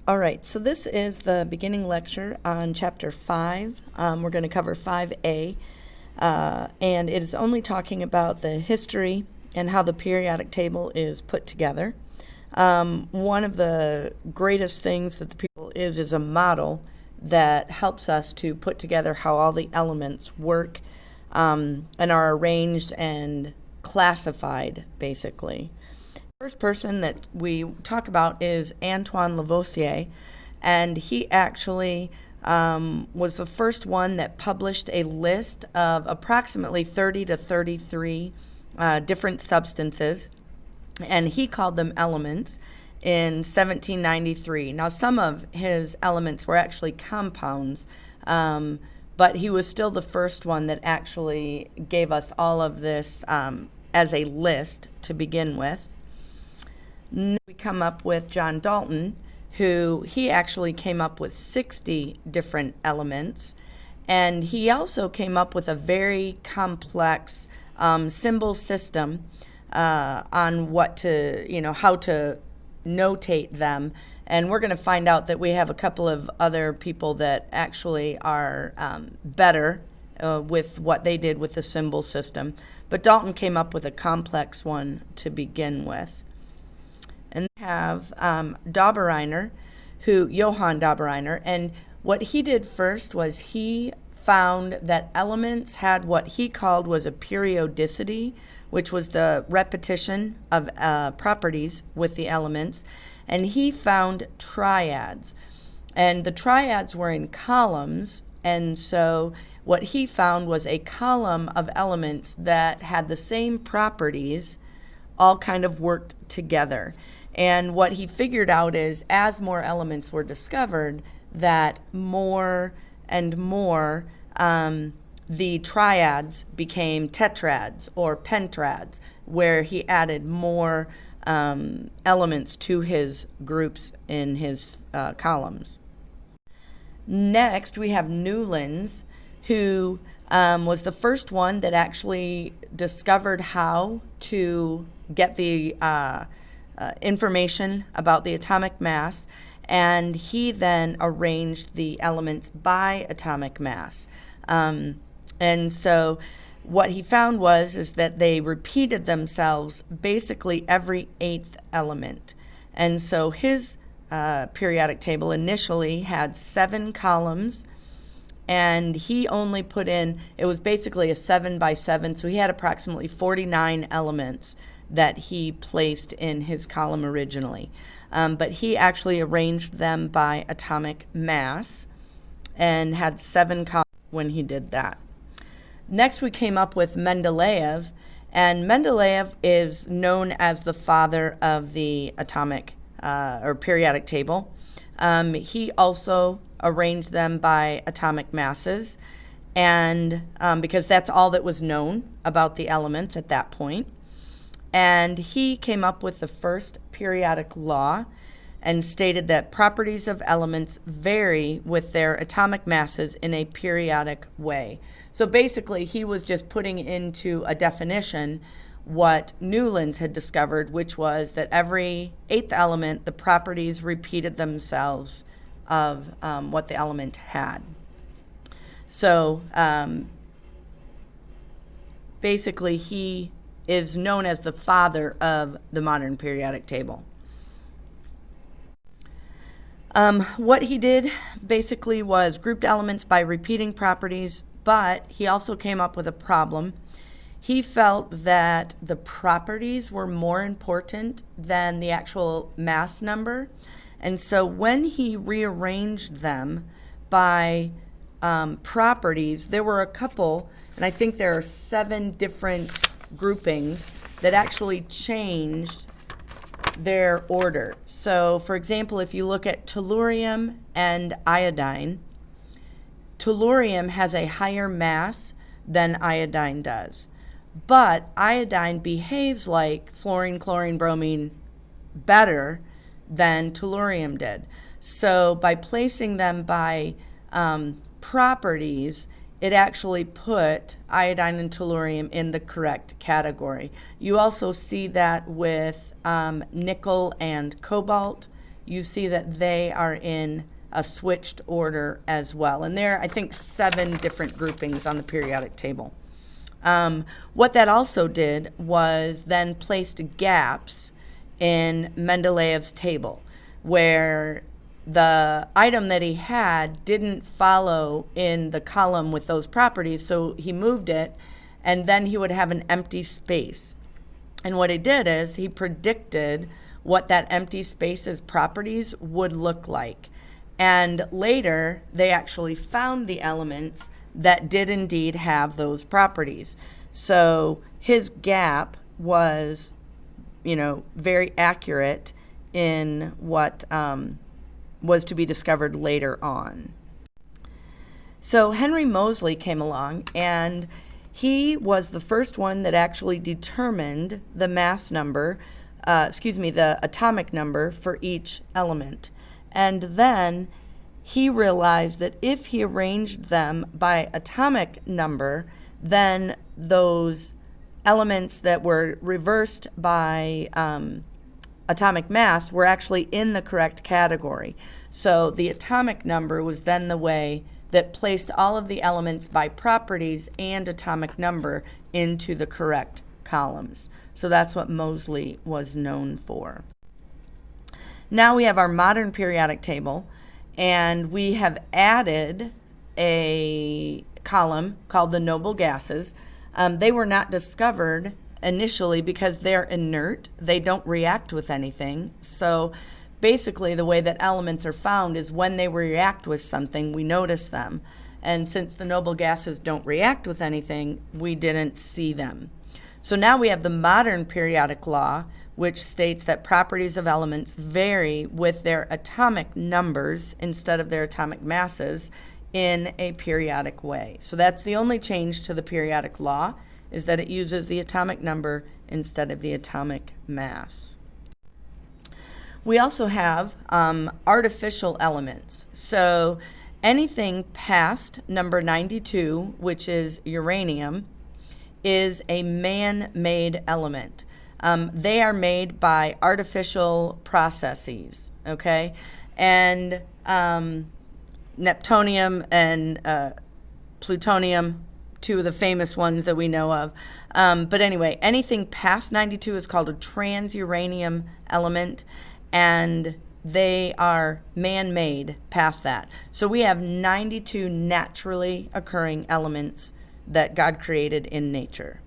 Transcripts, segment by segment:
All right, so this is the beginning lecture on Chapter 5. We're going to cover 5A, and it is only talking about the history and how the periodic table is put together. One of the greatest things that the periodic table is a model that helps us to put together how all the elements work and are arranged and classified, basically. First person that we talk about is Antoine Lavoisier, and he actually was the first one that published a list of approximately 30 to 33 different substances, and he called them elements in 1793. Now, some of his elements were actually compounds, but he was still the first one that actually gave us all of this as a list to begin with. We come up with John Dalton, who he actually came up with 60 different elements, and he also came up with a very complex symbol system on what to, how to notate them. And we're going to find out that we have a couple of other people that actually are better with what they did with the symbol system. But Dalton came up with a complex one to begin with. And they have Johann Dobereiner, and what he did first was he found that elements had what he called was a periodicity, which was the repetition of properties with the elements, and he found triads. And the triads were in columns, and so what he found was a column of elements that had the same properties all kind of worked together. And what he figured out is as more elements were discovered, that more and more the triads became tetrads or pentrads, where he added more elements to his groups in his columns. Next, we have Newlands, who was the first one that actually discovered how to get the information about the atomic mass, and he then arranged the elements by atomic mass. And so what he found is that they repeated themselves basically every eighth element. And so his periodic table initially had 7 columns, and he only put in, it was basically a 7 by 7, so he had approximately 49 elements that he placed in his column originally. But he actually arranged them by atomic mass and had 7 columns when he did that. Next, we came up with Mendeleev, and Mendeleev is known as the father of the atomic or periodic table. He also arranged them by atomic masses, and because that's all that was known about the elements at that point. And he came up with the first periodic law and stated that properties of elements vary with their atomic masses in a periodic way. So basically, he was just putting into a definition what Newlands had discovered, which was that every eighth element, the properties repeated themselves of what the element had. So basically, he is known as the father of the modern periodic table. What he did basically was grouped elements by repeating properties, but he also came up with a problem. He felt that the properties were more important than the actual mass number, and so when he rearranged them by properties, there were a couple, and I think there are 7 different groupings that actually changed their order. So, for example, if you look at tellurium and iodine, tellurium has a higher mass than iodine does, but iodine behaves like fluorine, chlorine, bromine better than tellurium did. So by placing them by properties, it actually put iodine and tellurium in the correct category. You also see that with nickel and cobalt. you see that they are in a switched order as well. And there are, I think, 7 different groupings on the periodic table. What that also did was then placed gaps in Mendeleev's table, where the item that he had didn't follow in the column with those properties, so he moved it, and then he would have an empty space. And what he did is he predicted what that empty space's properties would look like. And later, they actually found the elements that did indeed have those properties. So his gap was, very accurate in what was to be discovered later on. So Henry Moseley came along, and he was the first one that actually determined the the atomic number for each element. And then he realized that if he arranged them by atomic number, then those elements that were reversed by atomic mass were actually in the correct category. So the atomic number was then the way that placed all of the elements by properties and atomic number into the correct columns. So that's what Moseley was known for. Now we have our modern periodic table, and we have added a column called the noble gases. They were not discovered initially because they're inert. They don't react with anything. So basically the way that elements are found is when they react with something, we notice them. And since the noble gases don't react with anything, we didn't see them. So now we have the modern periodic law, which states that properties of elements vary with their atomic numbers instead of their atomic masses in a periodic way. So that's the only change to the periodic law, is that it uses the atomic number instead of the atomic mass. We also have artificial elements. So anything past number 92, which is uranium, is a man-made element. They are made by artificial processes, okay? And neptunium and plutonium, 2 of the famous ones that we know of. But anyway, anything past 92 is called a transuranium element, and they are man-made past that. So we have 92 naturally occurring elements that God created in nature.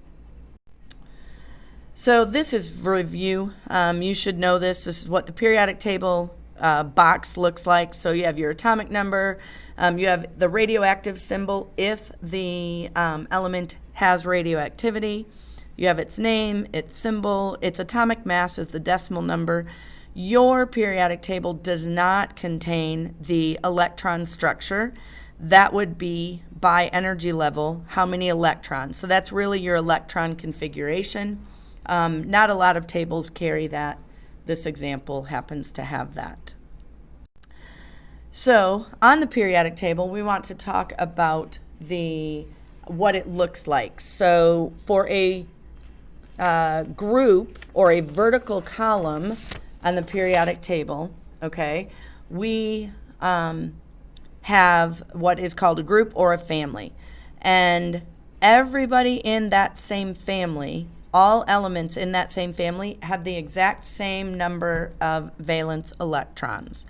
So this is review. You should know this. This is what the periodic table box looks like. So you have your atomic number. You have the radioactive symbol if the element has radioactivity. You have its name, its symbol, its atomic mass is the decimal number. Your periodic table does not contain the electron structure. That would be by energy level, how many electrons. So that's really your electron configuration. Not a lot of tables carry that. This example happens to have that. So on the periodic table, we want to talk about what it looks like. So for a group or a vertical column on the periodic table, okay, we have what is called a group or a family. And everybody in that same family, all elements in that same family, have the exact same number of valence electrons.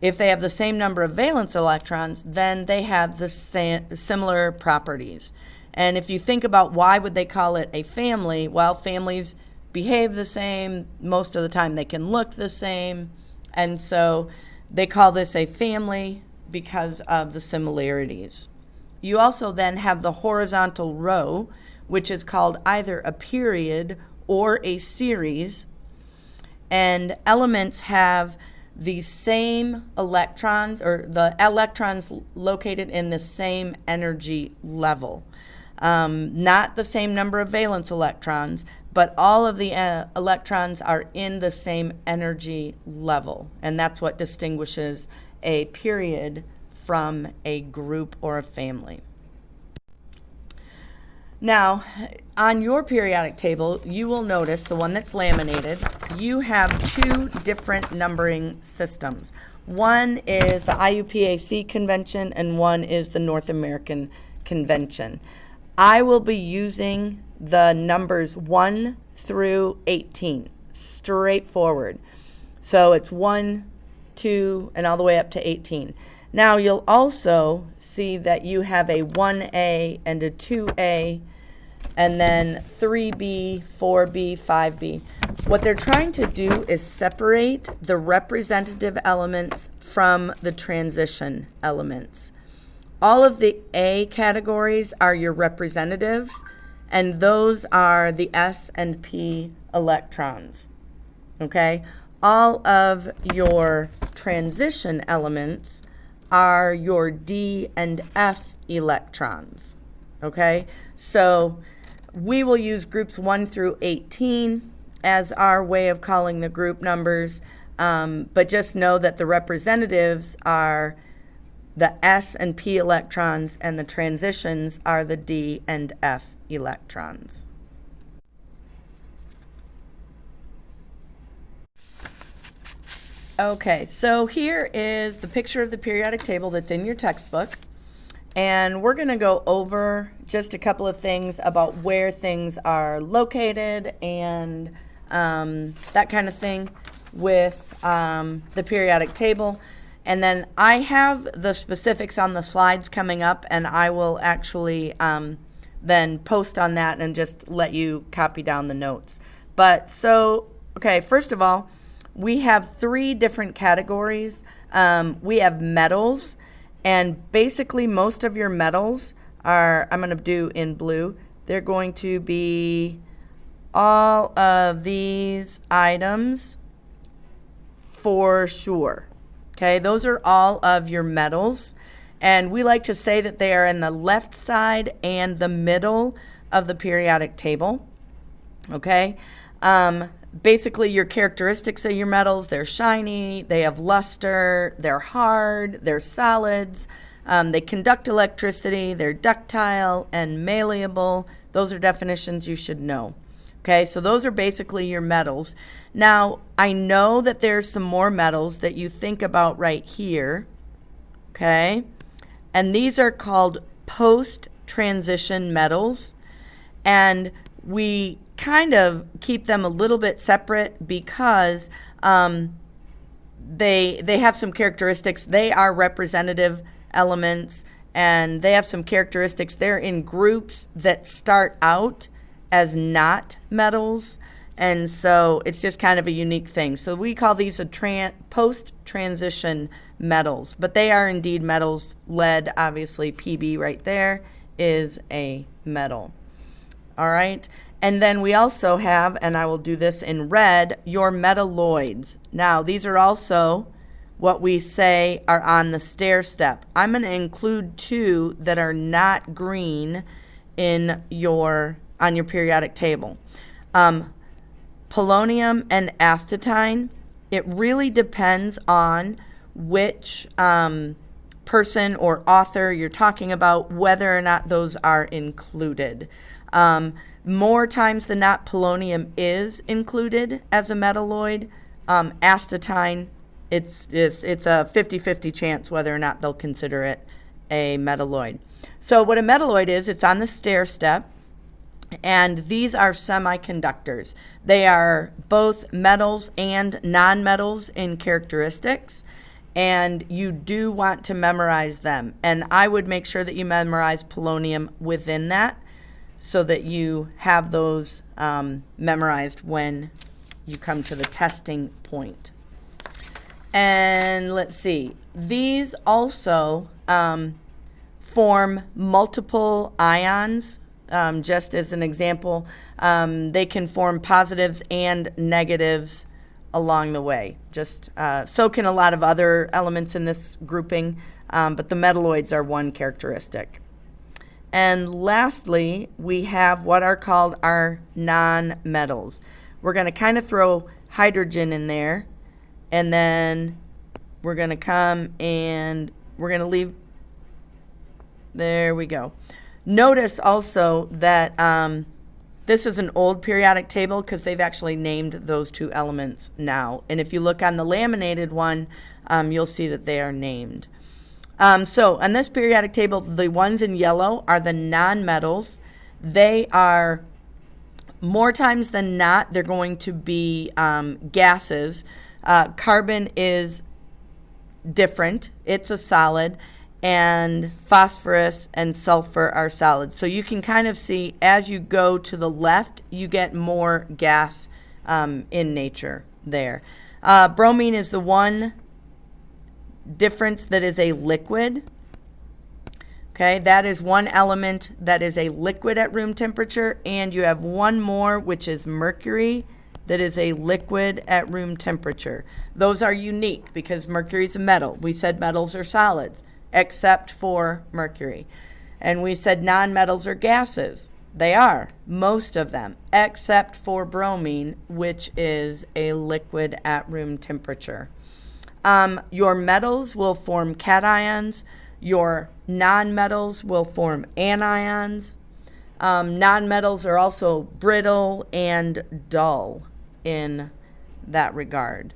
If they have the same number of valence electrons, then they have the similar properties. And if you think about why would they call it a family, well, families behave the same. Most of the time they can look the same. And so they call this a family because of the similarities. You also then have the horizontal row, which is called either a period or a series. And elements have the same electrons, or the electrons located in the same energy level. Not the same number of valence electrons, but all of the electrons are in the same energy level. And that's what distinguishes a period from a group or a family. Now, on your periodic table, you will notice the one that's laminated, you have two different numbering systems. One is the IUPAC convention and one is the North American convention. I will be using the numbers 1 through 18, straightforward. So it's 1, 2, and all the way up to 18. Now you'll also see that you have a 1A and a 2A, and then 3B, 4B, 5B. What they're trying to do is separate the representative elements from the transition elements. All of the A categories are your representatives, and those are the S and P electrons, okay? All of your transition elements are your D and F electrons, okay? So we will use groups 1 through 18 as our way of calling the group numbers, but just know that the representatives are the S and P electrons, and the transitions are the D and F electrons. Okay, so here is the picture of the periodic table that's in your textbook. And we're going to go over just a couple of things about where things are located and that kind of thing with the periodic table. And then I have the specifics on the slides coming up, and I will actually then post on that and just let you copy down the notes. But so, okay, first of all, we have 3 different categories. We have metals. And basically most of your metals are, I'm going to do in blue, they're going to be all of these items for sure. Okay, those are all of your metals. And we like to say that they are in the left side and the middle of the periodic table. Okay, basically your characteristics of your metals, they're shiny, they have luster, they're hard, they're solids, they conduct electricity, they're ductile and malleable. Those are definitions you should know. Okay, so those are basically your metals. Now, I know that there's some more metals that you think about right here, okay? And these are called post-transition metals, and we kind of keep them a little bit separate because they have some characteristics. They are representative elements, and they have some characteristics. They're in groups that start out as not metals, and so it's just kind of a unique thing. So we call these a post-transition metals, but they are indeed metals. Lead, obviously, Pb right there is a metal. All right, and then we also have, and I will do this in red, your metalloids. Now, these are also what we say are on the stair step. I'm going to include 2 that are not green in on your periodic table. Polonium and astatine. It really depends on which person or author you're talking about, whether or not those are included. More times than not, polonium is included as a metalloid. Astatine, it's a 50-50 chance whether or not they'll consider it a metalloid. So what a metalloid is, it's on the stair step, and these are semiconductors. They are both metals and nonmetals in characteristics, and you do want to memorize them. And I would make sure that you memorize polonium within that, so that you have those memorized when you come to the testing point. And let's see, these also form multiple ions. Just as an example, they can form positives and negatives along the way. So can a lot of other elements in this grouping, but the metalloids are one characteristic. And lastly, we have what are called our non-metals. We're going to kind of throw hydrogen in there, and then we're going to come and we're going to leave, there we go. Notice also that this is an old periodic table because they've actually named those two elements now. And if you look on the laminated one, you'll see that they are named. So on this periodic table, the ones in yellow are the nonmetals. They are, more times than not, they're going to be gases. Carbon is different. It's a solid. And phosphorus and sulfur are solids. So you can kind of see as you go to the left, you get more gas in nature there. Bromine is the one difference that is a liquid. Okay, that is one element that is a liquid at room temperature, and you have one more, which is mercury, that is a liquid at room temperature. Those are unique because mercury is a metal. We said metals are solids, except for mercury. And we said nonmetals are gases. They are, most of them, except for bromine, which is a liquid at room temperature. Your metals will form cations. Your nonmetals will form anions. Nonmetals are also brittle and dull in that regard.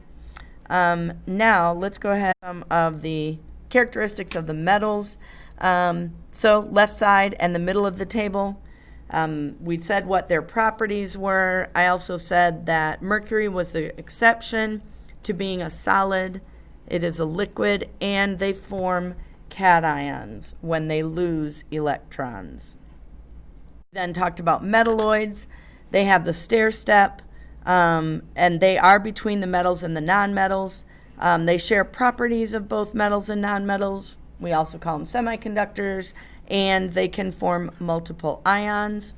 Now, let's go ahead with some of the characteristics of the metals. So left side and the middle of the table, we said what their properties were. I also said that mercury was the exception to being a solid. It is a liquid, and they form cations when they lose electrons. Then talked about metalloids. They have the stair step, and they are between the metals and the nonmetals. They share properties of both metals and nonmetals. We also call them semiconductors, and they can form multiple ions.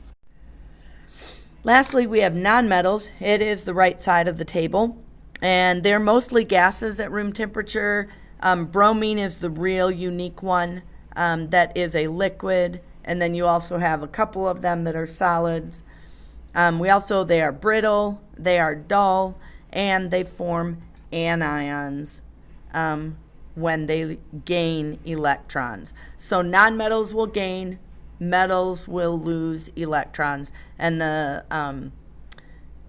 Lastly, we have nonmetals. It is the right side of the table, and they're mostly gases at room temperature. Bromine is the real unique one that is a liquid, and then you also have a couple of them that are solids. They are brittle, they are dull, and they form anions when they gain electrons. So nonmetals will gain, metals will lose electrons, and the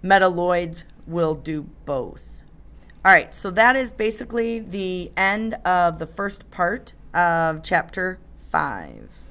metalloids will do both. All right, so that is basically the end of the first part of chapter 5.